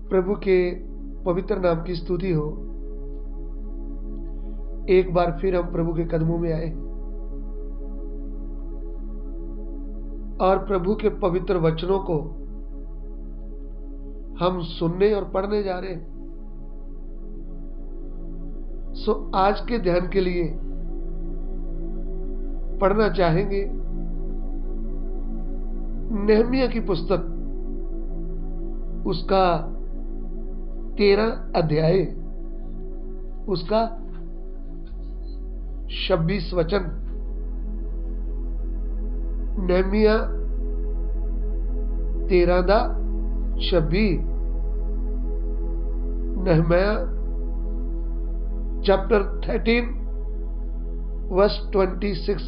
प्रभु के पवित्र नाम की स्तुति हो। एक बार फिर हम प्रभु के कदमों में आए और प्रभु के पवित्र वचनों को हम सुनने और पढ़ने जा रहे हैं। सो आज के ध्यान के लिए पढ़ना चाहेंगे नहमिया की पुस्तक, उसका 13 अध्याय, उसका 26 वचन। नहमिया 13:26। Nehemiah chapter 13 verse 26।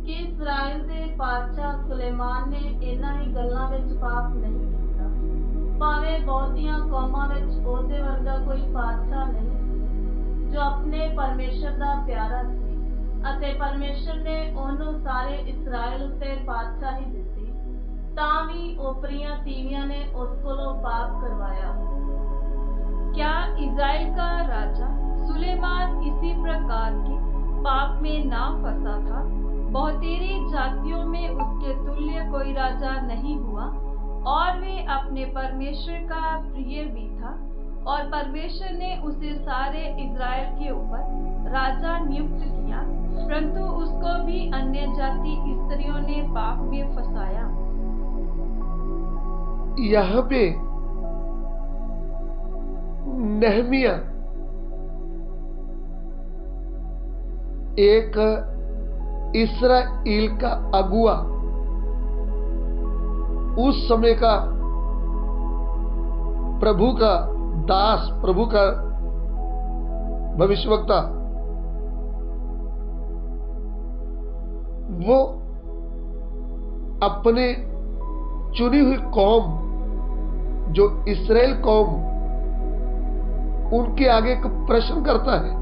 कि इस्राएल दे पातशाह सुलेमान ने इन्हां ही गल्लां विच पाप नहीं कीता। भावें बहुतियां कौमां विच उहदे वर्गा कोई पातशाह नहीं जो अपने परमेश्वर दा प्यारा सी, अते परमेश्वर ने ओहनूं सारे इस्राएल उत्ते पातशाही दित्ती, तां भी ओपरियां तीवियां ने उस कोलों पाप करवाया। क्या इज़राइल का राजा सुलेमान इसी प्रकार के पाप में ना फंसा था? बहुतेरी जातियों में उसके तुल्य कोई राजा नहीं हुआ, और वे अपने परमेश्वर का प्रिय भी था, और परमेश्वर ने उसे सारे इज़राइल के ऊपर राजा नियुक्त किया, परंतु उसको भी अन्य जाति स्त्रियों ने पाप में फंसाया। यहाँ पे नहमिया एक इस्राएल का अगुआ, उस समय का प्रभु का दास, प्रभु का भविष्यवक्ता, वो अपने चुनी हुई कौम जो इस्राएल कौम, उनके आगे एक प्रश्न करता है।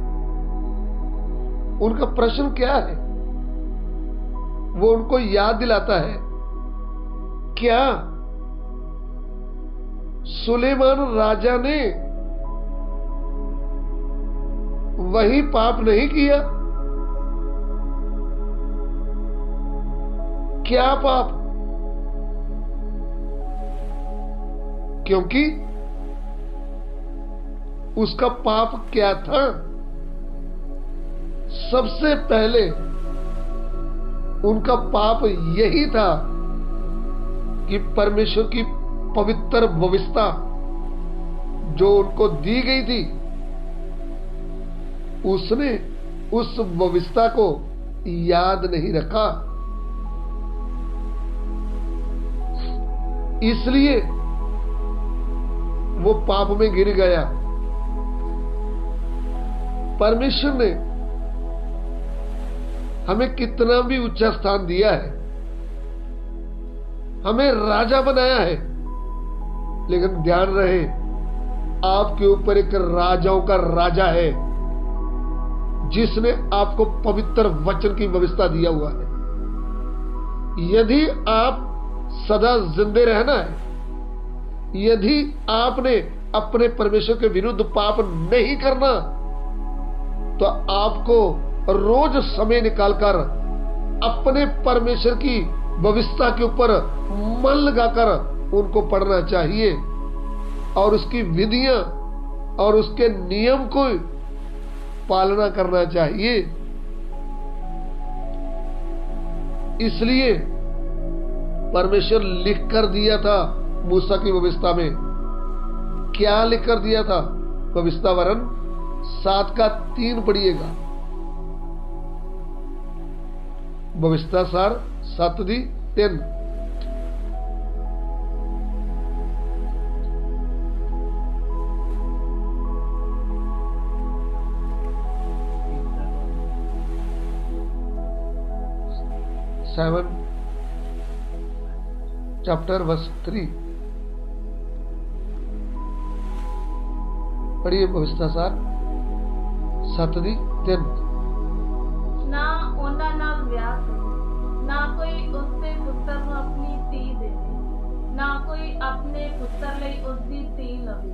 उनका प्रश्न क्या है? वो उनको याद दिलाता है, क्या सुलेमान राजा ने वही पाप नहीं किया? क्या पाप? क्योंकि उसका पाप क्या था? सबसे पहले उनका पाप यही था कि परमेश्वर की पवित्र व्यवस्था जो उनको दी गई थी, उसने उस व्यवस्था को याद नहीं रखा। इसलिए वो पाप में गिर गया। परमेश्वर ने हमें कितना भी ऊंचा स्थान दिया है, हमें राजा बनाया है, लेकिन ध्यान रहे आपके ऊपर एक राजाओं का राजा है जिसने आपको पवित्र वचन की व्यवस्था दिया हुआ है। यदि आप सदा जिंदे रहना है, यदि आपने अपने परमेश्वर के विरुद्ध पाप नहीं करना, तो आपको रोज समय निकालकर अपने परमेश्वर की व्यवस्था के ऊपर मन लगाकर उनको पढ़ना चाहिए और उसकी विधियां और उसके नियम को पालना करना चाहिए। इसलिए परमेश्वर लिख कर दिया था मूसा की व्यवस्था में। क्या लिख कर दिया था? व्यवस्था वरन 7:3 पढ़िएगा। व्यवस्था सार 7:3। चैप्टर वर्स 3 पढ़िए। व्यवस्था सार 7:3। ना ਉਹਨਾਂ ਨਾਲ ਵਿਆਹ ਕਰੇ, ਨਾ ਕੋਈ ਉਸਦੇ ਪੁੱਤਰ ਨੂੰ ਆਪਣੀ ਧੀ ਦੇਵੇ, ਨਾ ਕੋਈ कोई अपने पुत्र ਲਈ ਉਸਦੀ ਧੀ ਲਵੇ।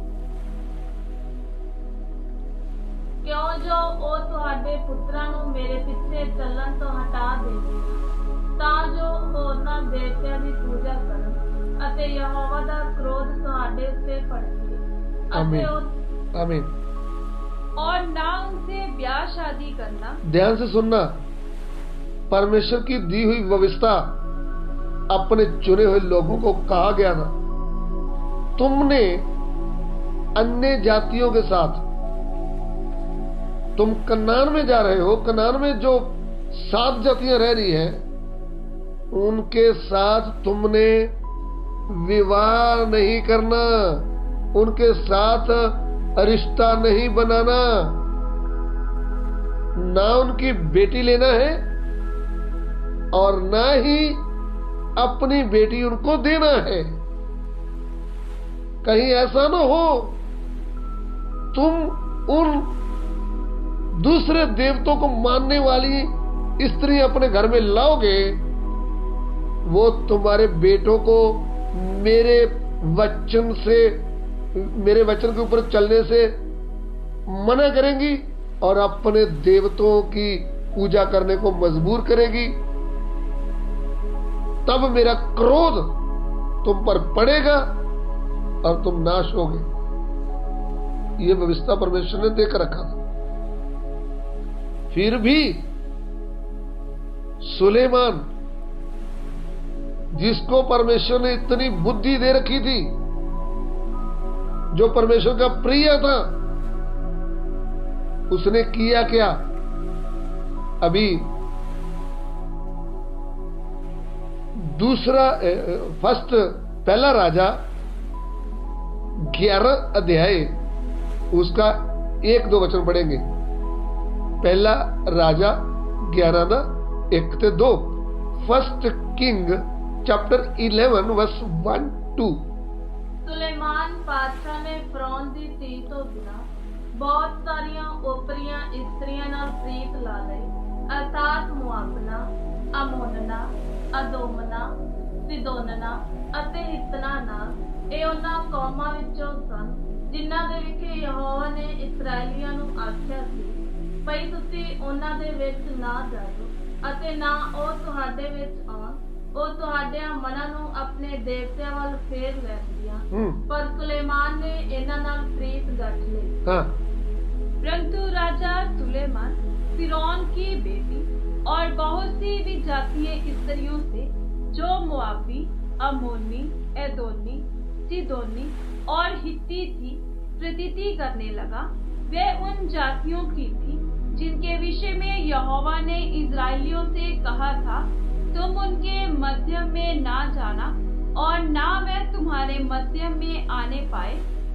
ਕਿਉਂ ਜੋ ਉਹ ਤੁਹਾਡੇ ਪੁੱਤਰਾਂ ਨੂੰ ਮੇਰੇ ਪਿੱਛੇ ਚੱਲਣ ਤੋਂ ਹਟਾ ਦੇਵੇ ਤਾਂ ਜੋ ਹੋਰਨਾਂ ਦੇਵਤਿਆਂ ਦੀ ਪੂਜਾ ਕਰਨ ਅਤੇ ਯਹੋਵਾ ਦਾ ਕ੍ਰੋਧ ਤੁਹਾਡੇ ਉੱਤੇ ਭੜਕੇ ਅਤੇ ਉਹ आमीन। और ना उनसे ब्याह शादी करना। ध्यान से सुनना, परमेश्वर की दी हुई व्यवस्था अपने चुने हुए लोगों को कहा गया था, तुमने अन्य जातियों के साथ, तुम कनान में जा रहे हो, कनान में जो 7 जातियां रह रही हैं उनके साथ तुमने विवाह नहीं करना, उनके साथ रिश्ता नहीं बनाना, ना उनकी बेटी लेना है और ना ही अपनी बेटी उनको देना है। कहीं ऐसा ना हो तुम उन दूसरे देवताओं को मानने वाली स्त्री अपने घर में लाओगे, वो तुम्हारे बेटों को मेरे वचन के ऊपर चलने से मना करेंगी और अपने देवताओं की पूजा करने को मजबूर करेगी। तब मेरा क्रोध तुम पर पड़ेगा और तुम नाश होगे। ये व्यवस्था परमेश्वर ने देकर रखा था। फिर भी सुलेमान, जिसको परमेश्वर ने इतनी बुद्धि दे रखी थी, जो परमेश्वर का प्रिय था, उसने किया क्या? अभी पहला राजा 11 अध्याय उसका 1-2 वचन पढ़ेंगे। पहला राजा 11 1 से 2। First king chapter 11 verse 1-2। ਸੁਲੇਮਾਨ ਪਾਤਸ਼ਾਹ ਨੇ ਫ਼ਿਰੌਨ ਦੀ ਧੀ ਤੋਂ ਬਿਨਾਂ ਬਹੁਤ ਸਾਰੀਆਂ ਓਪਰੀਆਂ ਇਸਤਰੀਆਂ ਨਾਲ ਪ੍ਰੀਤ ਲਾ ਲਈ, ਅਰਥਾਤ ਮੁਆਬਨਾ, ਅਮੋਨਨਾ, ਅਦੋਮਨਾ, ਸਿਦੋਨਨਾ ਅਤੇ ਹਿੱਤਨਾ ਨਾਲ। ਇਹ ਉਹਨਾਂ ਕੌਮਾਂ ਵਿੱਚੋਂ ਸਨ ਜਿਨ੍ਹਾਂ ਦੇ ਵਿਖੇ ਯਹੋਵਾ ਨੇ ਇਸਰਾਏਲੀਆਂ ਨੂੰ ਆਖਿਆ ਸੀ ਭਈ ਤੁਸੀਂ ਉਹਨਾਂ ਦੇ ਵਿੱਚ ਨਾ ਜਾਇਓ ਅਤੇ ਨਾ ਉਹ ਤੁਹਾਡੇ ਵਿੱਚ ਆਉਣ। ਉਹ ਤੁਹਾਡਿਆਂ ਮਨਾਂ ਨੂੰ ਆਪਣੇ ਦੇਵਤਿਆਂ ਵੱਲ ਫੇਰ ਲੈਂਦੀਆਂ। ਪਰ ਸੁਲੇਮਾਨ ਨੇ ਇਹਨਾਂ ਨਾਲ ਪ੍ਰੀਤ ਗੱਠ ਲਈ। परंतु राजा सुलेमान फिरौन की बेटी और बहुत सी भी जातीय स्त्रियों से जो मोआबी, अमोनी, एदोनी, सिदोनी और हित्ती थी प्रीति करने लगा। वे उन जातियों की थी जिनके विषय में यहोवा ने इजराइलियों से कहा था तुम उनके मध्य में ना जाना और ना वे तुम्हारे मध्य में आने पाए।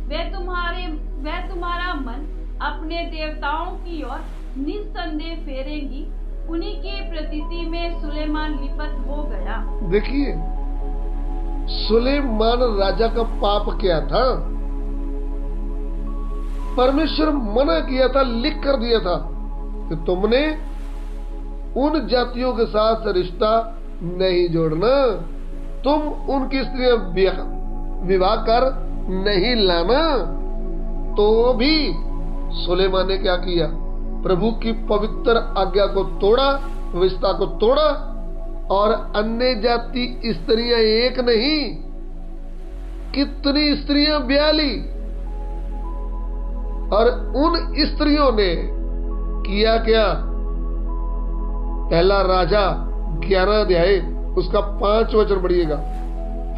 वे तुम्हारा मन अपने देवताओं की ओर निस्संदेह फेरेंगी। उन्हीं की प्रतीति में सुलेमान लिप्त हो गया। देखिए, सुलेमान राजा का पाप क्या था? परमेश्वर मना किया था, लिख कर दिया था कि तुमने उन जातियों के साथ रिश्ता नहीं जोड़ना, तुम उनकी स्त्रियां विवाह कर नहीं लाना। तो भी सुलेमान ने क्या किया? प्रभु की पवित्र आज्ञा को तोड़ा, व्यवस्था को तोड़ा और अन्य जाति स्त्रियां एक नहीं, कितनी स्त्रियां ब्याह ली। और उन स्त्रियों ने किया क्या? पहला राजा 11 अध्याय उसका 5 वचन पढ़िएगा।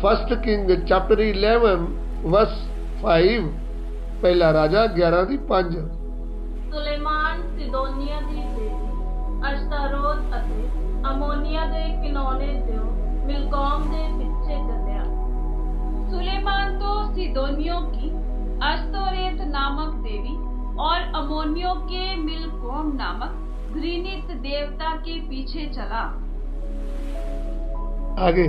First king chapter 11 verse 5। पहला राजा 11:5। ਸੁਲੇਮਾਨ ਸਿਦੋਨੀਆ ਦੀ ਦੇਵੀ ਅਸ਼ਤਾਰੋਤ ਅਤੇ ਅਮੋਨੀਆ ਦੇ ਕਿਨੌਨੇ ਦਿਓ ਮਿਲਕੌਮ ਦੇ ਪਿੱਛੇ ਚੱਲਿਆ। सुलेमान तो सिदोनियों की अश्तोरेत नामक देवी और अमोनियों के मिलकौम नामक घृणित देवता के पीछे चला। आगे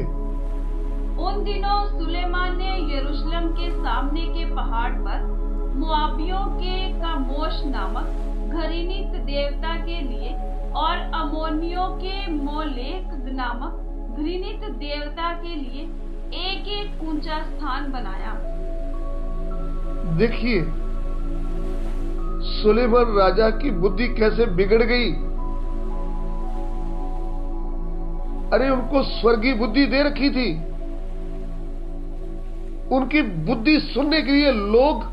उन दिनों सुलेमान ने यरूशलेम के सामने के पहाड़ पर मोआबियों के कामोश नामक घृणित देवता के लिए और अमोनियों के मोलेक नामक घृणित देवता के लिए एक एक ऊंचा स्थान बनाया। देखिए सुलेमान राजा की बुद्धि कैसे बिगड़ गई। अरे उनको स्वर्गीय बुद्धि दे रखी थी, उनकी बुद्धि सुनने के लिए लोग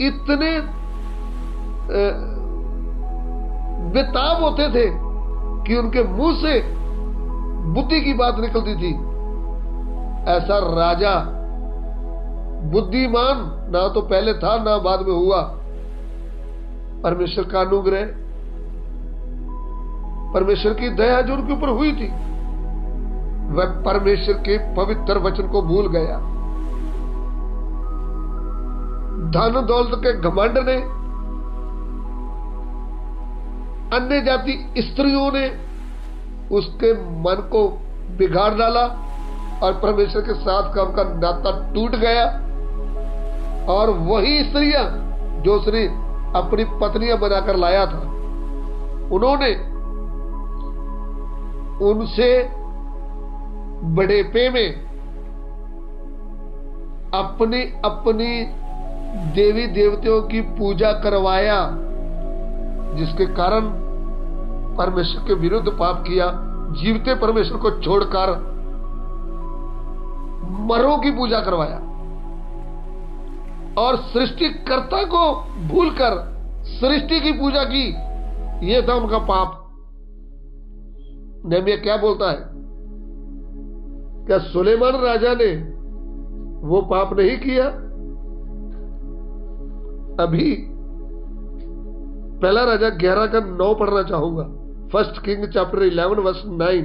इतने बेताब होते थे कि उनके मुंह से बुद्धि की बात निकलती थी। ऐसा राजा बुद्धिमान ना तो पहले था ना बाद में हुआ। परमेश्वर का अनुग्रह, परमेश्वर की दया जो उनके ऊपर हुई थी, वह परमेश्वर के पवित्र वचन को भूल गया। धन दौलत के घमंड ने, अन्य जाति स्त्रियों ने उसके मन को बिगाड़ डाला और परमेश्वर के साथ का उनका नाता टूट गया। और वही स्त्रियां जो उसने अपनी पत्नियां बनाकर लाया था, उन्होंने उनसे बुढ़ापे में अपनी अपनी देवी देवताओं की पूजा करवाया, जिसके कारण परमेश्वर के विरुद्ध पाप किया। जीवते परमेश्वर को छोड़कर मरों की पूजा करवाया और सृष्टिकर्ता को भूलकर सृष्टि की पूजा की। यह था उनका पाप। नहम्याह क्या बोलता है? क्या सुलेमान राजा ने वो पाप नहीं किया? अभी पहला राजा 11 का 9 पढ़ना चाहूंगा। First king chapter 11 verse 9।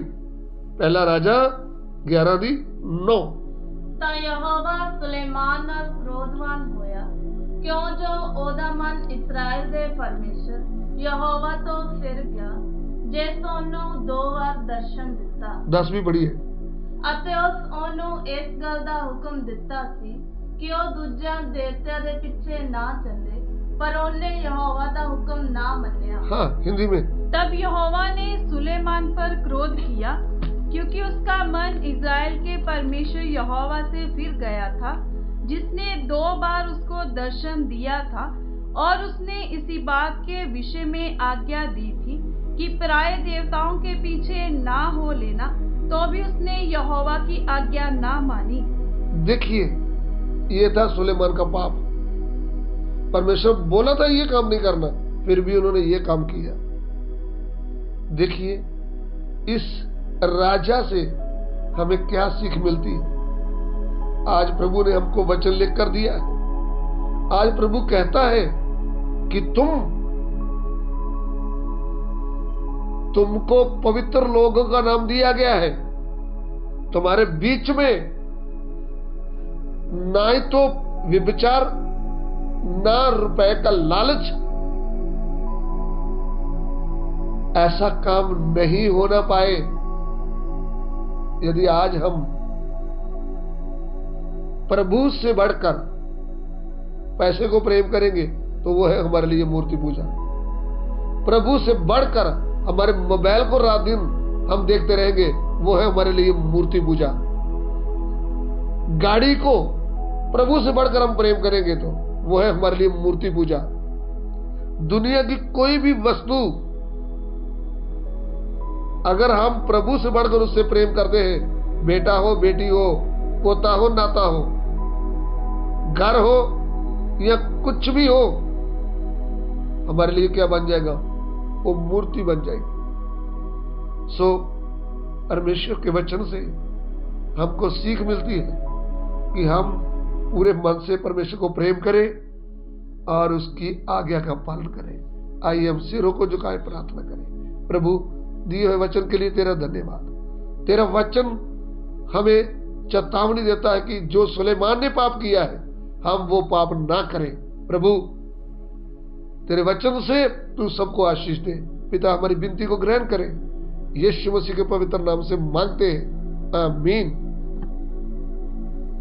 पहला राजा 11:9। ਤਾਂ ਯਹੋਵਾ ਸੁਲੇਮਾਨ ਨਾਲ ਕ੍ਰੋਧਵਾਨ ਹੋਇਆ, ਕਿਉਂ ਜੋ ਉਹਦਾ ਮਨ ਇਸਰਾਇਲ ਦੇ ਪਰਮੇਸ਼ਰ ਯਹੋਵਾ ਤੋਂ ਫਿਰ ਗਿਆ, ਜਿਸ ਉਹਨੂੰ 2 ਵਾਰ ਦਰਸ਼ਨ ਦਿੱਤਾ। 10 ਵੀ ਪੜ੍ਹੀਏ। ਅਤੇ ਉਹਨੂੰ ਇਸ ਗੱਲ ਦਾ ਹੁਕਮ ਦਿੱਤਾ ਸੀ ਕਿ ਉਹ ਦੂਜਿਆਂ ਦੇਵਤਿਆਂ ਦੇ ਪਿੱਛੇ ਨਾ ਚੱਲੇ, पर उन्होंने यहोवा का हुक्म ना मन्या। हाँ, हिंदी में। तब यहोवा ने सुलेमान पर क्रोध किया, क्योंकि उसका मन इज़राइल के परमेश्वर यहोवा से फिर गया था, जिसने 2 बार उसको दर्शन दिया था। और उसने इसी बात के विषय में आज्ञा दी थी कि पराये देवताओं के पीछे ना हो लेना, तो भी उसने यहोवा की आज्ञा ना मानी। देखिए, ये था सुलेमान का पाप। परमेश्वर बोला था ये काम नहीं करना, फिर भी उन्होंने ये काम किया। देखिए इस राजा से हमें क्या सीख मिलती है। आज प्रभु ने हमको वचन लिख कर दिया है। आज प्रभु कहता है कि तुमको पवित्र लोगों का नाम दिया गया है। तुम्हारे बीच में ना ही तो व्यभिचार, ना रुपए का लालच, ऐसा काम नहीं होना पाए। यदि आज हम प्रभु से बढ़कर पैसे को प्रेम करेंगे तो वो है हमारे लिए मूर्ति पूजा। प्रभु से बढ़कर हमारे मोबाइल को रात दिन हम देखते रहेंगे, वो है हमारे लिए मूर्ति पूजा। गाड़ी को प्रभु से बढ़कर हम प्रेम करेंगे तो वो है हमारे लिए मूर्ति पूजा। दुनिया की कोई भी वस्तु अगर हम प्रभु से बढ़कर उससे प्रेम करते हैं, बेटा हो, बेटी हो, पोता हो, नाता हो, घर हो या कुछ भी हो, हमारे लिए क्या बन जाएगा? वो मूर्ति बन जाएगी। सो परमेश्वर के वचन से हमको सीख मिलती है कि हम पूरे मन से परमेश्वर को प्रेम करें और उसकी आज्ञा का पालन करें। आइए हम सिरों को झुकाए प्रार्थना करें। प्रभु दिए हुए वचन के लिए तेरा धन्यवाद। तेरा वचन हमें चेतावनी देता है कि जो सुलेमान ने पाप किया है हम वो पाप ना करें। प्रभु तेरे वचन से तू सबको आशीष दे। पिता हमारी विनती को ग्रहण करें, यीशु मसीह के पवित्र नाम से मांगते हैं, आमीन।